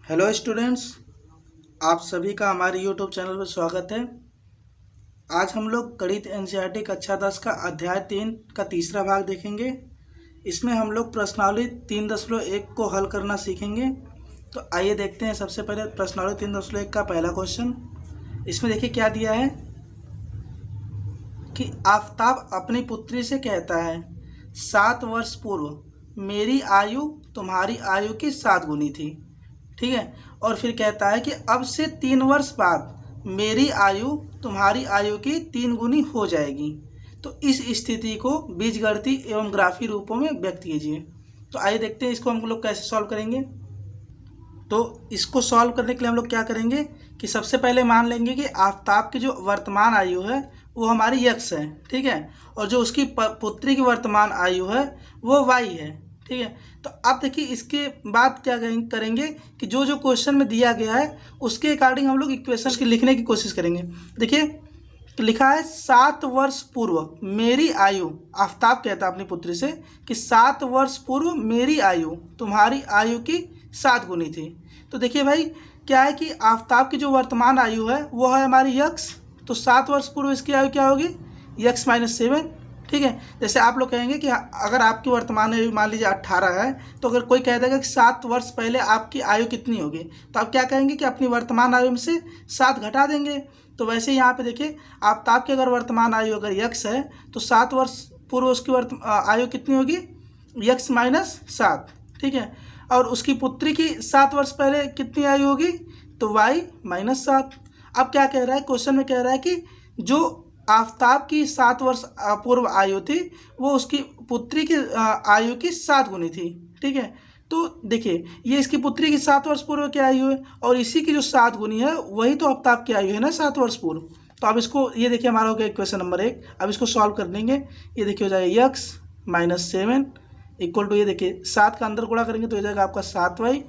Hello students, आप सभी का हमारे यूट्यूब चैनल पर स्वागत है। आज हम लोग गणित एनसीईआरटी कक्षा 10 का अध्याय 3 का तीसरा भाग देखेंगे। इसमें हम लोग प्रश्नावली 3.1 को हल करना सीखेंगे। तो आइए देखते हैं। सबसे पहले प्रश्नावली 3.1 का पहला क्वेश्चन। इसमें देखिए क्या दिया है कि आफताब अपनी पुत्री से कहता है, 7 वर्ष पूर्व मेरी आयु तुम्हारी आयु की 7 गुनी थी। ठीक है। और फिर कहता है कि अब से 3 वर्ष बाद मेरी आयु तुम्हारी आयु की 3 गुनी हो जाएगी। तो इस स्थिति को बीजगणितीय एवं ग्राफी रूपों में व्यक्त कीजिए। तो आइए देखते हैं इसको हम लोग कैसे सॉल्व करेंगे। तो इसको सॉल्व करने के लिए हम लोग क्या करेंगे कि सबसे पहले मान लेंगे कि आफताब की जो वर्तमान आयु है वो हमारी x है। ठीक है। और जो उसकी पुत्री की वर्तमान आयु है वो y है। ठीक है। तो अब देखिए इसके बाद क्या करेंगे कि जो जो क्वेश्चन में दिया गया है उसके अकॉर्डिंग हम लोग इक्वेशन की लिखने की कोशिश करेंगे। देखिए तो लिखा है 7 वर्ष पूर्व मेरी आयु, आफताब कहता है अपनी पुत्री से कि 7 वर्ष पूर्व मेरी आयु तुम्हारी आयु की 7 गुनी थी। तो देखिए भाई क्या है कि आफताब की जो वर्तमान आयु है वो है हमारी यक्स। तो 7 वर्ष पूर्व इसकी आयु क्या होगी, यक्स माइनस 7। ठीक है। जैसे आप लोग कहेंगे कि अगर आपकी वर्तमान आयु मान लीजिए 18 है, तो अगर कोई कह देगा कि 7 वर्ष पहले आपकी आयु कितनी होगी, तो आप क्या कहेंगे कि अपनी वर्तमान आयु में से 7 घटा देंगे। तो वैसे यहाँ पे देखिए आफताब की अगर वर्तमान आयु अगर यक्स है तो 7 वर्ष पूर्व उसकी आयु कितनी होगी, यक्स माइनस 7। ठीक है। और उसकी पुत्री की 7 वर्ष पहले कितनी आयु होगी, तो वाई माइनस 7। अब क्या कह रहा है, क्वेश्चन में कह रहा है कि जो आफताब की 7 वर्ष पूर्व आयु थी वो उसकी पुत्री की आयु की 7 गुनी थी। ठीक है। तो देखिए ये इसकी पुत्री की 7 वर्ष पूर्व की आयु है और इसी की जो 7 गुनी है वही तो आफताब की आयु है ना, 7 वर्ष पूर्व। तो अब इसको ये देखिए हमारा हो गया क्वेश्चन नंबर 1। अब इसको सॉल्व कर लेंगे। ये देखिए हो जाएगा यक्स माइनस 7 इक्वल टू, ये देखिए 7 का अंदर गुणा करेंगे तो हो जाएगा आपका 7y,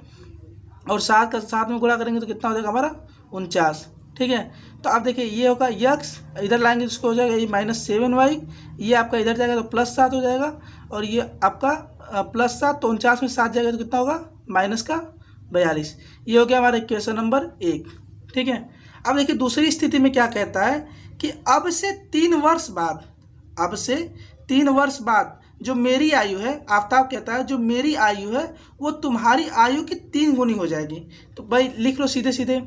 और 7 का 7 में गुणा करेंगे तो कितना हो जाएगा हमारा 49। ठीक है। तो आप देखिए ये होगा यक्स, इधर लाएंगे तो इसको हो जाएगा ये माइनस 7y, ये आपका इधर जाएगा तो प्लस 7 हो जाएगा, और ये आपका प्लस 7, तो 49 में 7 जाएगा तो कितना होगा माइनस का 42। ये हो गया हमारा इक्वेशन नंबर 1। ठीक है। अब देखिए दूसरी स्थिति में क्या कहता है कि अब से 3 वर्ष बाद, अब से 3 वर्ष बाद जो मेरी आयु है, आफताब कहता है जो मेरी आयु है वो तुम्हारी आयु की 3 गुनी हो जाएगी। तो भाई लिख लो सीधे सीधे,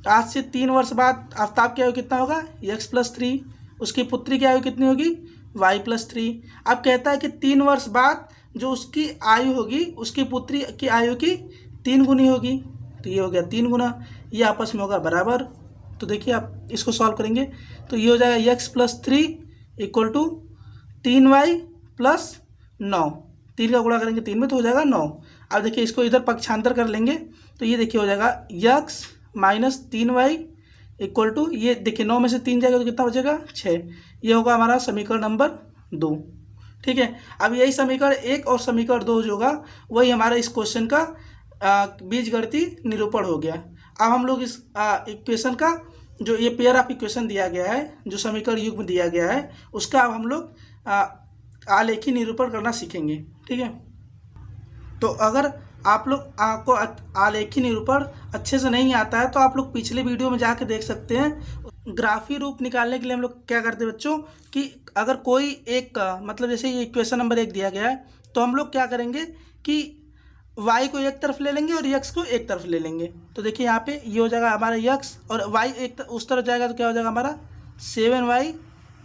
आज से 3 वर्ष बाद आफताब की आयु कितना होगा, x प्लस 3। उसकी पुत्री की आयु कितनी होगी, y प्लस 3। अब कहता है कि 3 वर्ष बाद जो उसकी आयु होगी उसकी पुत्री की आयु की 3 गुनी होगी। तो ये हो गया 3 गुना, ये आपस में होगा बराबर। तो देखिए आप इसको सॉल्व करेंगे तो ये हो जाएगा x plus 3 equal to 3y plus 9। 3 का गुणा करेंगे 3 में तो हो जाएगा 9। अब देखिए इसको इधर पक्षांतर कर लेंगे तो ये देखिए हो जाएगा x minus 3y equal to, ये देखिए 9 में से 3 जाएगा तो कितना बचेगा 6। ये होगा हमारा समीकरण नंबर 2। ठीक है। अब यही समीकरण 1 और समीकरण 2 जो होगा वही हमारा इस क्वेश्चन का बीजगणितीय निरूपण हो गया। अब हम लोग इस इक्वेशन का जो ये पेयर ऑफ इक्वेशन दिया गया है, जो समीकरण युग्म दिया गया है, उसका अब हम लोग आलेखी निरूपण करना सीखेंगे। ठीक है। तो अगर आप लोग को आलेखी निरूपण अच्छे से नहीं आता है तो आप लोग पिछले वीडियो में जाके देख सकते हैं। ग्राफी रूप निकालने के लिए हम लोग क्या करते हैं बच्चों कि अगर कोई एक मतलब जैसे ये इक्वेशन नंबर 1 दिया गया है तो हम लोग क्या करेंगे कि y को एक तरफ ले लेंगे और x को एक तरफ ले लेंगे। तो देखिए यहाँ पे ये हो जाएगा हमारा x और y एक उस तरफ जाएगा तो क्या हो जाएगा हमारा 7y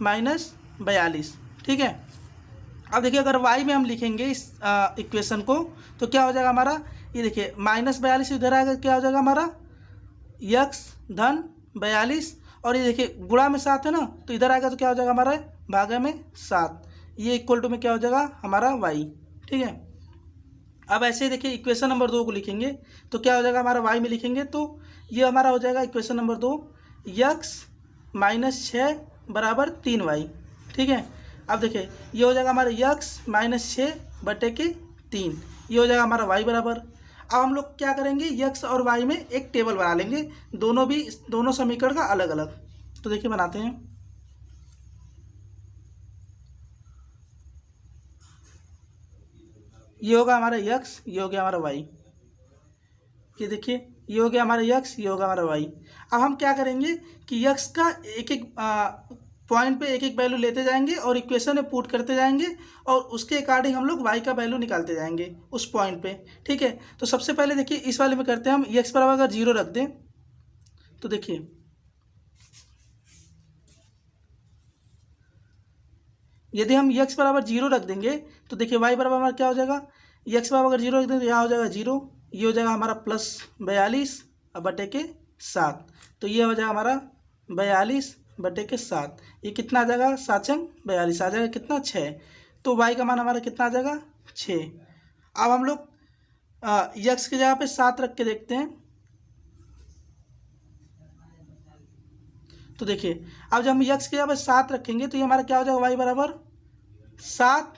माइनस 42। ठीक है। अब देखिए अगर y में हम लिखेंगे इस इक्वेशन को तो क्या हो जाएगा हमारा, ये देखिए माइनस 42 इधर आएगा क्या हो जाएगा हमारा x धन 42, और ये देखिए गुणा में 7 है ना तो इधर आएगा तो क्या हो जाएगा हमारा भागा में 7। ये इक्वल टू में क्या हो जाएगा हमारा y। ठीक है। अब ऐसे ही देखिए इक्वेशन नंबर 2 को लिखेंगे तो क्या हो जाएगा हमारा y में लिखेंगे तो ये हमारा हो जाएगा इक्वेशन नंबर 2 x माइनस 6 बराबर 3y। ठीक है। अब देखिए ये हो जाएगा हमारा x माइनस 6 बटे के 3, ये हो जाएगा हमारा y बराबर। अब हम लोग क्या करेंगे x और y में एक टेबल बना लेंगे, दोनों समीकरण का अलग अलग। तो देखिए बनाते हैं। ये होगा हमारा x, ये हो गया हमारा y। ये देखिए, ये हो गया हमारा यक्स, ये होगा हमारा वाई। अब हम क्या करेंगे कि यक्स का एक एक पॉइंट पे एक एक वैल्यू लेते जाएंगे और इक्वेशन में पुट करते जाएंगे और उसके अकॉर्डिंग हम लोग वाई का वैल्यू निकालते जाएंगे उस पॉइंट पे। ठीक है, तो सबसे पहले देखिए इस वाले में करते हैं हम, यक्स बराबर अगर 0 रख दें तो देखिए यदि हम यक्स बराबर 0 रख देंगे तो देखिए वाई बराबर हमारा क्या हो जाएगा, यक्स बराबर अगर 0 रख दें तो यहाँ हो जाएगा 0, ये हो जाएगा हमारा +42/7। तो ये हो जाएगा हमारा 42/7। ये कितना आ जाएगा, 7 × 42 आ जाएगा कितना, 6। तो वाई का मान हमारा कितना आ जाएगा, 6। अब हम लोग यक्स की जगह पे 7 रख के देखते हैं। तो देखिए अब जब हम यक्स की जगह पे 7 रखेंगे तो ये हमारा क्या हो जाएगा, वाई बराबर 7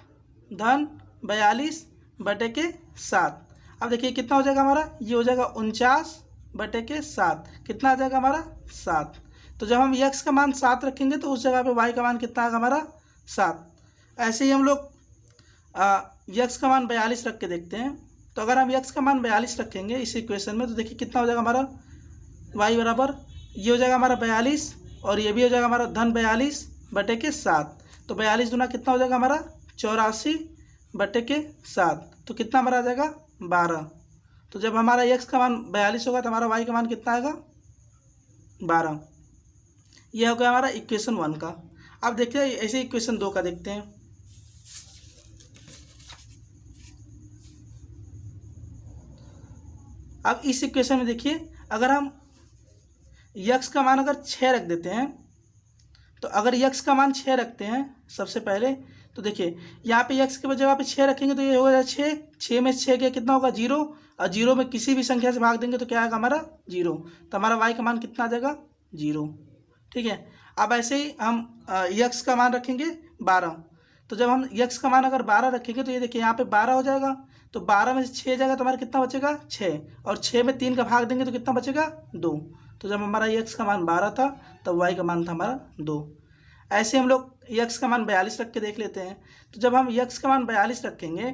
धन 42/7। अब देखिए कितना हो जाएगा हमारा, ये हो जाएगा 49/7। कितना आ जाएगा हमारा, 7। तो जब हम यक्स का मान 7 रखेंगे तो उस जगह पे वाई का मान कितना आएगा हमारा, 7। ऐसे ही हम लोग यक्स का मान 42 रख के देखते हैं। तो अगर हम यक्स का मान 42 रखेंगे इस इक्वेशन में तो देखिए कितना हो जाएगा हमारा, वाई बराबर ये हो जाएगा हमारा 42 और ये भी हो जाएगा हमारा धन 42/7। तो 42 दूना कितना हो जाएगा हमारा, 84/7। तो कितना हमारा आ जाएगा, 12। तो जब हमारा यक्स का मान 42 होगा तो हमारा वाई का मान कितना आएगा, 12। यह हो गया हमारा इक्वेशन 1 का। अब देखते हैं ऐसे इक्वेशन 2 का देखते हैं। अब इस इक्वेशन में देखिए अगर हम यक्स का मान अगर 6 रख देते हैं, तो अगर यक्स का मान 6 रखते हैं सबसे पहले तो देखिए यहाँ पे यक्स की जगह पे 6 रखेंगे तो ये होगा 6, 6 में 6 गया कितना होगा, 0। और 0 में किसी भी संख्या से भाग देंगे तो क्या आएगा हमारा, 0। तो हमारा वाई का मान कितना आ जाएगा, 0। ठीक है, अब ऐसे ही हम यक्स का मान रखेंगे 12। तो जब हम यक्स का मान अगर 12 रखेंगे तो ये देखिए यहाँ पे 12 हो जाएगा। तो 12 में से 6 जाएगा तो हमारा कितना बचेगा, 6। और 6 में 3 का भाग देंगे तो कितना बचेगा, 2। तो जब हमारा यक्स का मान 12 था तब वाई का मान था हमारा 2। ऐसे हम लोग यक्स का मान 42 रख के देख लेते हैं। तो जब हम यक्स का मान 42 रखेंगे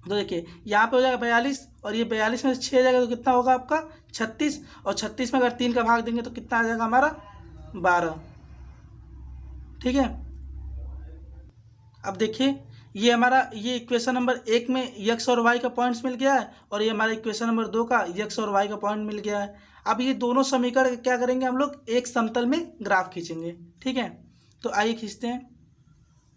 तो देखिए यहाँ पे हो जाएगा 42 और ये 42 में से 6 जाएगा तो कितना होगा आपका, 36। और 36 में अगर 3 का भाग देंगे तो कितना आ जाएगा हमारा, 12। ठीक है, अब देखिए ये हमारा ये इक्वेशन नंबर 1 में यक्स और वाई का पॉइंट्स मिल गया है और ये हमारा इक्वेशन नंबर 2 का यक्स और वाई का पॉइंट मिल गया है। अब ये दोनों समीकरण क्या करेंगे, हम लोग एक समतल में ग्राफ खींचेंगे। ठीक है, तो आइए खींचते हैं।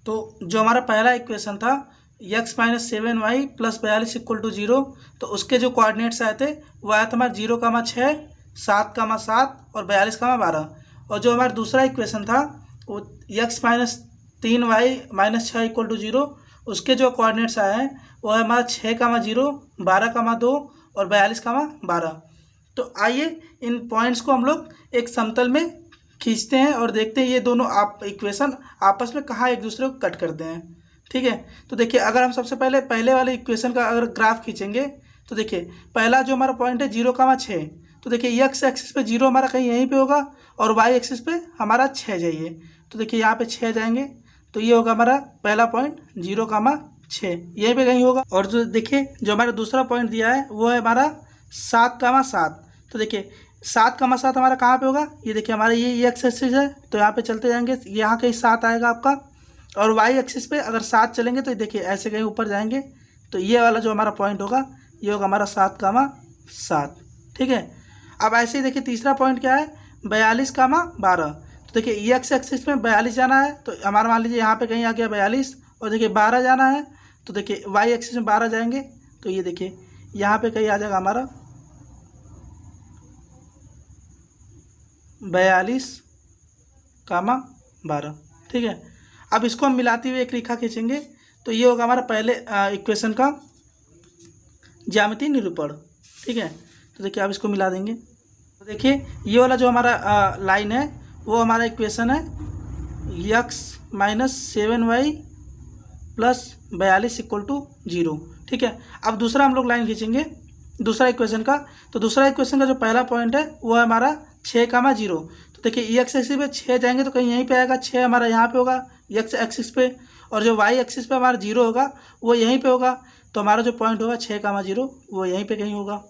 तो जो हमारा पहला इक्वेशन था x - 7y + 42 = 0, तो उसके जो कोऑर्डिनेट्स आए थे वो आया था हमारा 0,6, 7,7 और 42,12। और जो हमारा दूसरा इक्वेशन था वो x - 3y - 6 = 0, उसके जो कोऑर्डिनेट्स आए हैं वो है हमारा 6,0, 12,2 और 42,12। तो आइए इन पॉइंट्स को हम लोग एक समतल में खींचते हैं और देखते हैं ये दोनों इक्वेशन आपस में कहाँ एक दूसरे को कट करते हैं। ठीक है, तो देखिए अगर हम सबसे पहले वाले इक्वेशन का अगर ग्राफ खींचेंगे तो देखिए पहला जो हमारा पॉइंट है 0,6, तो देखिए एक्स एक्सिस पे 0 हमारा कहीं यहीं पे होगा और वाई एक्सिस पे हमारा 6 जाइए। तो देखिए यहाँ पे 6 जाएंगे तो ये होगा हमारा पहला पॉइंट 0,6, यहीं पे कहीं होगा। और जो देखिए जो हमारा दूसरा पॉइंट दिया है वो है हमारा 7,7। तो देखिए 7,7 हमारा कहाँ पे होगा, ये देखिए हमारा ये एक्स एक्सिस है तो यहाँ पे चलते जाएंगे, यहाँ कहीं 7 आएगा आपका। और वाई एक्सिस पे अगर 7 चलेंगे तो देखिए ऐसे कहीं ऊपर जाएंगे तो ये वाला जो हमारा पॉइंट होगा ये होगा हमारा 7,7। ठीक है, अब ऐसे ही देखिए तीसरा पॉइंट क्या है, 42,12। तो देखिए एक्स एक्सिस में 42 जाना है तो हमारा मान लीजिए यहाँ पे कहीं आ गया 42 और देखिए 12 जाना है तो देखिए वाई एक्सिस में 12 जाएंगे तो ये देखिए यहाँ पे कहीं आ जाएगा हमारा 42,12। ठीक है, अब इसको हम मिलाते हुए एक रेखा खींचेंगे तो ये होगा हमारा पहले इक्वेशन का ज्यामितीय निरूपण। ठीक है, तो देखिए आप इसको मिला देंगे तो देखिए ये वाला जो हमारा लाइन है वो हमारा इक्वेशन है x - 7y + 42 = 0। ठीक है, अब दूसरा हम लोग लाइन खींचेंगे दूसरा इक्वेशन का। तो दूसरा इक्वेशन का जो पहला पॉइंट है वो है हमारा 6,0। तो देखिए एक्स एक्सिस पे 6 जाएंगे तो कहीं यहीं पे आएगा, 6 हमारा यहाँ पे होगा एक्स एक्सिस पे, और जो वाई एक्सिस पे हमारा 0 होगा वो यहीं पे होगा। तो हमारा जो पॉइंट होगा 6,0 वो यहीं पे कहीं होगा।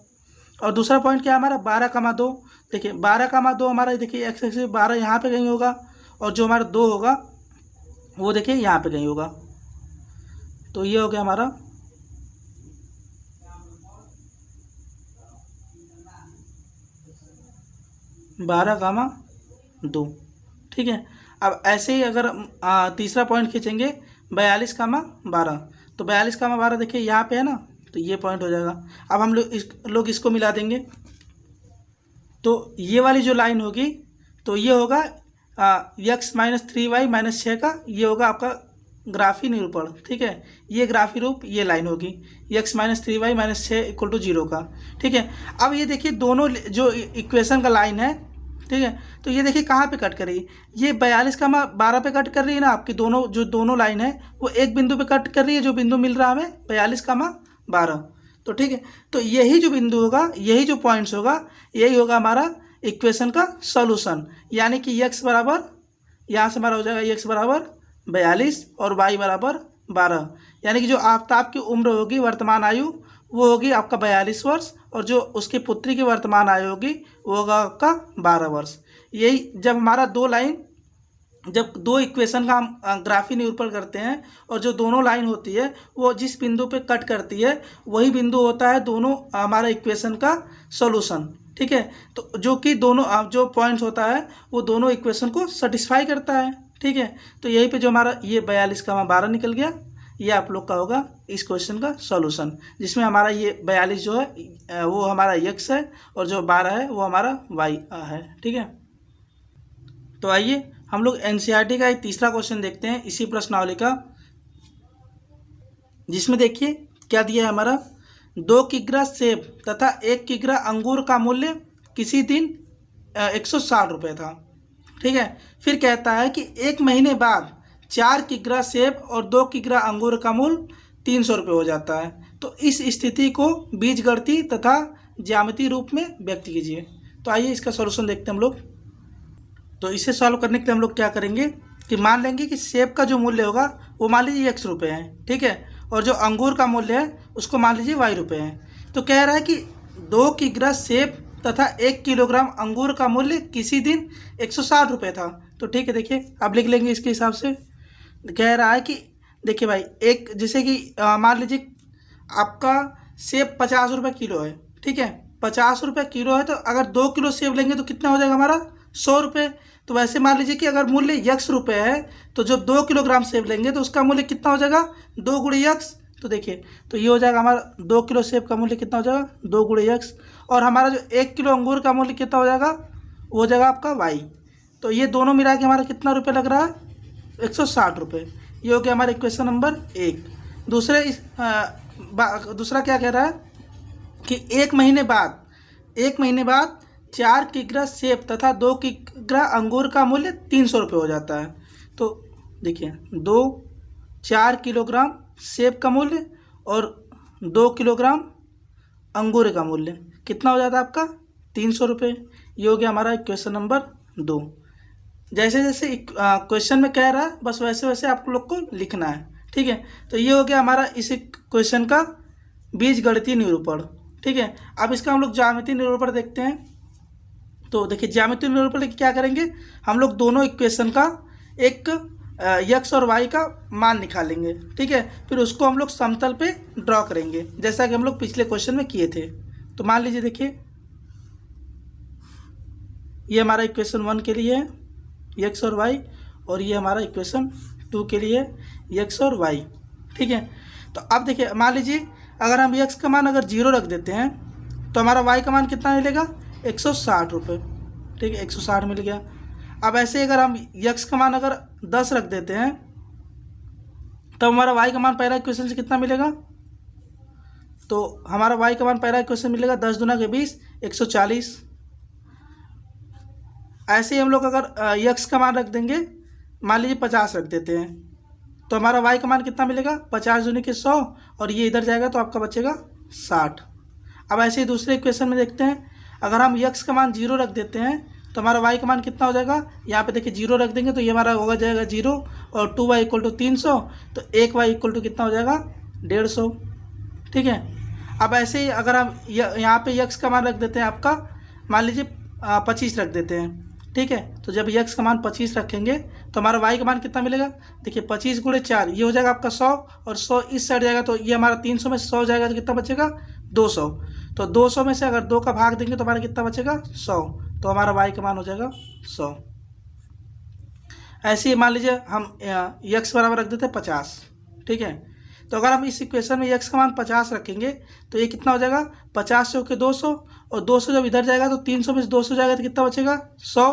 और दूसरा पॉइंट क्या है हमारा 12,2। देखिए 12,2 हमारा, देखिए एक्स एक्सिस 12 यहाँ पे कहीं होगा, और जो हमारा 2 होगा वो देखिए यहाँ पे कहीं होगा। तो ये हो गया हमारा 12,2। ठीक है। अब ऐसे ही अगर तीसरा पॉइंट खींचेंगे 42,12, तो 42,12 देखिए यहाँ पे है ना, तो ये पॉइंट हो जाएगा। अब हम लोग इसको मिला देंगे, तो ये वाली जो लाइन होगी तो ये होगा x माइनस 3y माइनस 6 का, ये होगा आपका ग्राफी निरूपण। ठीक है, ये ग्राफी रूप ये लाइन होगी x minus 3y minus 6 equal to 0 का। ठीक है। अब ये देखिए दोनों जो इक्वेशन का लाइन है, ठीक है, तो ये देखिए कहाँ पे कट कर रही है, ये 42,12 पे कट कर रही है ना आपकी, दोनों लाइन है वो एक बिंदु पे कट कर रही है, जो बिंदु मिल रहा है हमें 42,12। तो ठीक है, तो यही जो बिंदु होगा, यही जो पॉइंट्स होगा, यही होगा हमारा इक्वेशन का सॉल्यूशन। यानी कि x बराबर, यहाँ से हमारा हो जाएगा x बराबर 42 और y बराबर 12। यानी कि जो आफ्ताब की उम्र होगी, वर्तमान आयु, वो होगी आपका 42 वर्ष, और जो उसकी पुत्री की वर्तमान आयु होगी वो होगा आपका 12 वर्ष। यही जब हमारा जब दो इक्वेशन का हम ग्राफी निरूपण करते हैं, और जो दोनों लाइन होती है वो जिस बिंदु पे कट करती है वही बिंदु होता है दोनों हमारा इक्वेशन का सॉल्यूशन। ठीक है, तो जो कि दोनों जो पॉइंट्स होता है वो दोनों इक्वेशन को सेटिस्फाई करता है। ठीक है, तो यहीं पे जो हमारा ये 42,12 निकल गया, ये आप लोग का होगा इस क्वेश्चन का सॉल्यूशन, जिसमें हमारा ये 42 जो है वो हमारा x है, और जो 12 है वो हमारा y है। ठीक है, तो आइए हम लोग एनसीईआरटी का एक तीसरा क्वेश्चन देखते हैं इसी प्रश्नावली का, जिसमें देखिए क्या दिया है हमारा, 2 किग्रा सेब तथा 1 किग्रा अंगूर का मूल्य किसी दिन 160 रुपये था। ठीक है, फिर कहता है कि 1 महीने बाद 4 किग्रा सेब और 2 किग्रा अंगूर का मूल्य 300 रुपये हो जाता है। तो इस स्थिति को बीजगणितीय तथा ज्यामितीय रूप में व्यक्त कीजिए। तो आइए इसका सॉल्यूशन देखते हैं हम लोग। तो इसे सॉल्व करने के लिए हम लोग क्या करेंगे कि मान लेंगे कि सेब का जो मूल्य होगा वो मान लीजिए x रुपये है। ठीक है, और जो अंगूर का मूल्य है उसको मान लीजिए y रुपये है। तो कह रहा है कि 2 किग्रा सेब तथा 1 किलोग्राम अंगूर का मूल्य किसी दिन 160 रुपये था। तो ठीक है, देखिए अब लिख लेंगे इसके हिसाब से। कह रहा है कि देखिए भाई, एक जैसे कि मान लीजिए आपका सेब 50 रुपये किलो है। ठीक है, 50 रुपये किलो है, तो अगर 2 किलो सेब लेंगे तो कितना हो जाएगा हमारा 100 रुपये। तो वैसे मान लीजिए कि अगर मूल्य x रुपये है, तो जो 2 किलोग्राम सेब लेंगे तो उसका मूल्य कितना हो जाएगा 2 गुणे x। तो देखिए, तो ये हो जाएगा हमारा 2 किलो सेब का मूल्य कितना हो जाएगा 2 गुणे x, और हमारा जो 1 किलो अंगूर का मूल्य कितना हो जाएगा वो हो जाएगा आपका y। तो ये दोनों मिला के हमारा कितना रुपये लग रहा है 160 रुपये। ये हो गया हमारा इक्वेशन नंबर 1। दूसरा क्या कह रहा है कि 1 महीने बाद 4 किग्रा सेब तथा 2 किग्रा अंगूर का मूल्य 300 रुपये हो जाता है। तो देखिए 4 किलोग्राम सेब का मूल्य और 2 किलोग्राम अंगूर का मूल्य कितना हो जाता है आपका 300 रुपये। ये हो गया हमारा क्वेश्चन नंबर 2। जैसे जैसे क्वेश्चन में कह रहा है बस वैसे वैसे आप लोग को लिखना है। ठीक है, तो ये हो गया हमारा इस क्वेश्चन का बीजगणितीय निरूपण। ठीक है, अब इसका हम लोग ज्यामितीय निरूपण देखते हैं। तो देखिए ज्यामितीय निरूपण क्या करेंगे, हम लोग दोनों इक्वेशन का एक x और y का मान निकालेंगे। ठीक है, फिर उसको हम लोग समतल पे ड्रॉ करेंगे, जैसा कि हम लोग पिछले क्वेश्चन में किए थे। तो मान लीजिए देखिए ये हमारा इक्वेशन 1 के लिए है x और y, और ये हमारा इक्वेशन 2 के लिए है x और y। ठीक है, तो अब देखिए मान लीजिए अगर हम x का मान अगर 0 रख देते हैं तो हमारा y का मान कितना मिलेगा 160 रुपये। ठीक है, 160 मिल गया। अब ऐसे अगर हम x का मान अगर 10 रख देते हैं तो हमारा y का मान पहला इक्वेशन से कितना मिलेगा, तो हमारा y का मान पहला इक्वेशन मिलेगा 10 दूना के 20 140। ऐसे ही हम लोग अगर x का मान रख देंगे, मान लीजिए 50 रख देते हैं, तो हमारा y का मान कितना मिलेगा 50 दूनी के 100, और ये इधर जाएगा तो आपका बचेगा 60। अब ऐसे ही दूसरे इक्वेशन में देखते हैं, अगर हम x का मान 0 रख देते हैं तो हमारा y का मान कितना हो जाएगा, यहाँ पे देखिए 0 रख देंगे तो ये हमारा होगा जाएगा 0, और 2y इक्वल टू 300, तो 1y इक्वल टू कितना हो जाएगा 150। ठीक है, अब ऐसे ही अगर हम यहाँ पे यक्स का मान रख देते हैं आपका, मान लीजिए 25 रख देते हैं, ठीक है। तो जब यक्स का मान 25 रखेंगे तो हमारा वाई का मान कितना मिलेगा, देखिए 25 गुणे 4 ये हो जाएगा आपका 100, और 100 इस साइड जाएगा तो ये हमारा 300 में 100 जाएगा तो कितना बचेगा 200। तो 200 में से अगर 2 का भाग देंगे तो हमारा कितना बचेगा 100, तो हमारा वाई का मान हो जाएगा 100। ऐसे ही मान लीजिए हम यक्स बराबर रख देते हैं 50, ठीक है। तो अगर हम इस इक्वेशन में यक्स का मान 50 रखेंगे तो ये कितना हो जाएगा 50 से होकर 200, और 200 जब इधर जाएगा तो 300 में से 200 जाएगा तो कितना बचेगा 100,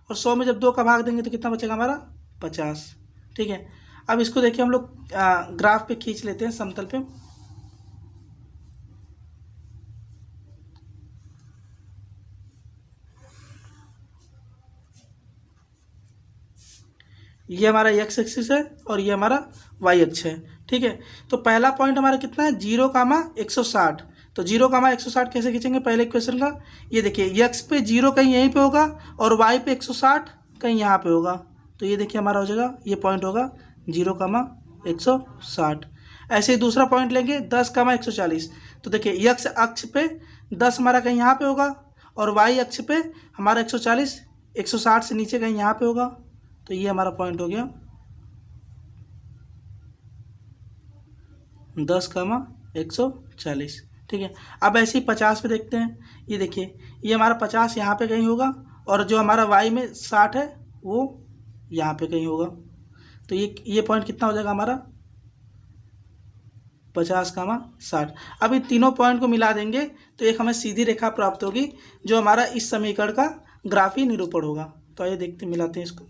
और 100 में जब 2 का भाग देंगे तो कितना बचेगा हमारा 50, ठीक है। अब इसको देखिए हम लोग ग्राफ पे खींच लेते हैं समतल पे। ये हमारा एक्स एक्सिस है और ये हमारा वाई अक्ष है, ठीक है। तो पहला पॉइंट हमारा कितना है 0,160। तो 0,160 कैसे खींचेंगे पहले इक्वेशन का, ये देखिए एक्स पे 0 कहीं यहीं पे होगा और वाई पे 160 कहीं यहाँ पे होगा। तो ये देखिए हमारा हो जाएगा, ये पॉइंट होगा 0,160। ऐसे ही दूसरा पॉइंट लेंगे 10,140। तो देखिए एक्स अक्ष पे 10 हमारा कहीं यहाँ पे होगा और वाई अक्ष पे हमारा 140 160 से नीचे कहीं यहाँ पे होगा। तो ये हमारा पॉइंट हो गया 10,140, ठीक है। अब ऐसे ही 50 पे देखते हैं, ये देखिए ये हमारा 50 यहाँ पे कहीं होगा और जो हमारा वाई में 60 है वो यहाँ पे कहीं होगा। तो ये पॉइंट कितना हो जाएगा हमारा 50,60। अब इन तीनों पॉइंट को मिला देंगे तो एक हमें सीधी रेखा प्राप्त होगी जो हमारा इस समीकरण का ग्राफी निरूपण होगा। तो आइए देखते मिलाते हैं इसको।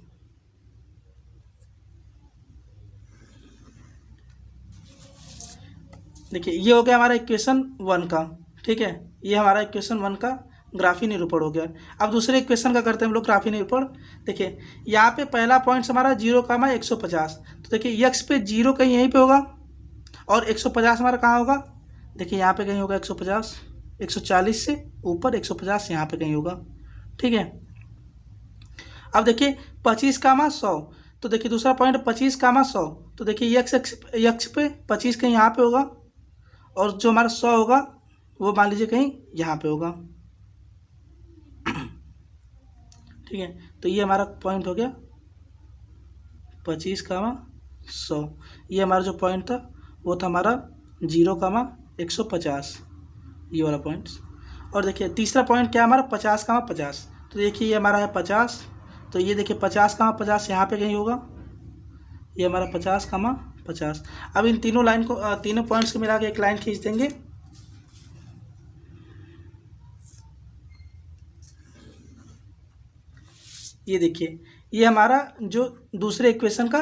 देखिए ये हो गया हमारा इक्वेशन 1 का, ठीक है। ये हमारा इक्वेशन 1 का ग्राफी निरूपण हो गया। अब दूसरे इक्वेशन का करते हैं हम लोग ग्राफी निरूपण। देखिए यहाँ पे पहला पॉइंट हमारा 0,150। तो देखिए यक्स पे 0 कहीं यहीं पे होगा और 150 हमारा कहाँ होगा, देखिए यहाँ पे कहीं होगा 150, 140 से ऊपर 150 यहाँ पे कहीं होगा, ठीक है। अब देखिए 25,100। तो देखिए दूसरा पॉइंट 25,100। तो देखिए यक्स पे 25 कहीं यहाँ पे होगा और जो हमारा 100 होगा वो मान लीजिए कहीं यहाँ पे होगा, ठीक है। तो ये हमारा पॉइंट हो गया 25,100। ये हमारा जो पॉइंट था वो था हमारा 0,150, ये वाला पॉइंट। और देखिए तीसरा पॉइंट क्या हमारा 50,50। तो देखिए ये हमारा है 50। तो ये देखिए 50,50 यहाँ पे कहीं होगा, ये हमारा 50,50। अब इन तीनों लाइन को तीनों पॉइंट्स को मिला के एक लाइन खींच देंगे। ये देखिए ये हमारा जो दूसरे इक्वेशन का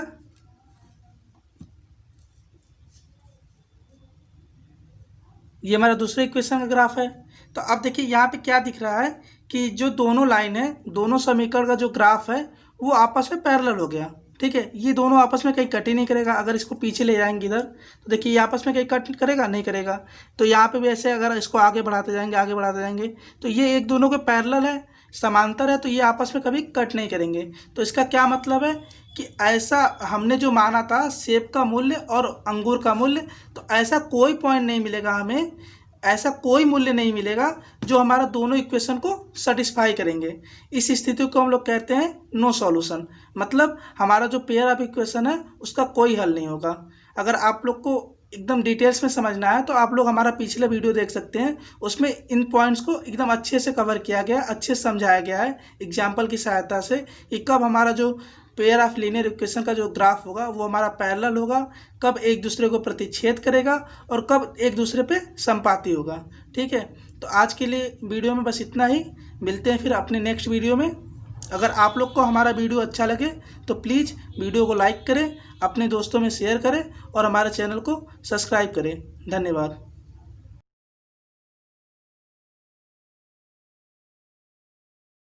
ये हमारा दूसरे इक्वेशन का ग्राफ है। तो अब देखिए यहाँ पे क्या दिख रहा है कि जो दोनों लाइन है, दोनों समीकरण का जो ग्राफ है वो आपस में पैरेलल हो गया, ठीक है। ये दोनों आपस में कहीं कट ही नहीं करेगा। अगर इसको पीछे ले जाएंगे इधर तो देखिए ये आपस में कहीं कट करेगा नहीं करेगा। तो यहाँ पे भी ऐसे अगर इसको आगे बढ़ाते जाएंगे तो ये एक दोनों के पैरेलल है, समांतर है, तो ये आपस में कभी कट नहीं करेंगे। तो इसका क्या मतलब है कि ऐसा हमने जो माना था सेब का मूल्य और अंगूर का मूल्य, तो ऐसा कोई पॉइंट नहीं मिलेगा हमें, ऐसा कोई मूल्य नहीं मिलेगा जो हमारा दोनों इक्वेशन को सेटिस्फाई करेंगे। इस स्थिति को हम लोग कहते हैं नो सॉल्यूशन, मतलब हमारा जो पेयर ऑफ इक्वेशन है उसका कोई हल नहीं होगा। अगर आप लोग को एकदम डिटेल्स में समझना है तो आप लोग हमारा पिछले वीडियो देख सकते हैं, उसमें इन पॉइंट्स को एकदम अच्छे से कवर किया गया, अच्छे से समझाया गया है एग्जाम्पल की सहायता से कि कब हमारा जो पेयर ऑफ लीनियर इक्वेशन का जो ग्राफ होगा वो हमारा पैरेलल होगा, कब एक दूसरे को प्रतिच्छेद करेगा और कब एक दूसरे पे संपाती होगा, ठीक है। तो आज के लिए वीडियो में बस इतना ही, मिलते हैं फिर अपने नेक्स्ट वीडियो में। अगर आप लोग को हमारा वीडियो अच्छा लगे तो प्लीज़ वीडियो को लाइक करें, अपने दोस्तों में शेयर करें और हमारे चैनल को सब्सक्राइब करें। धन्यवाद।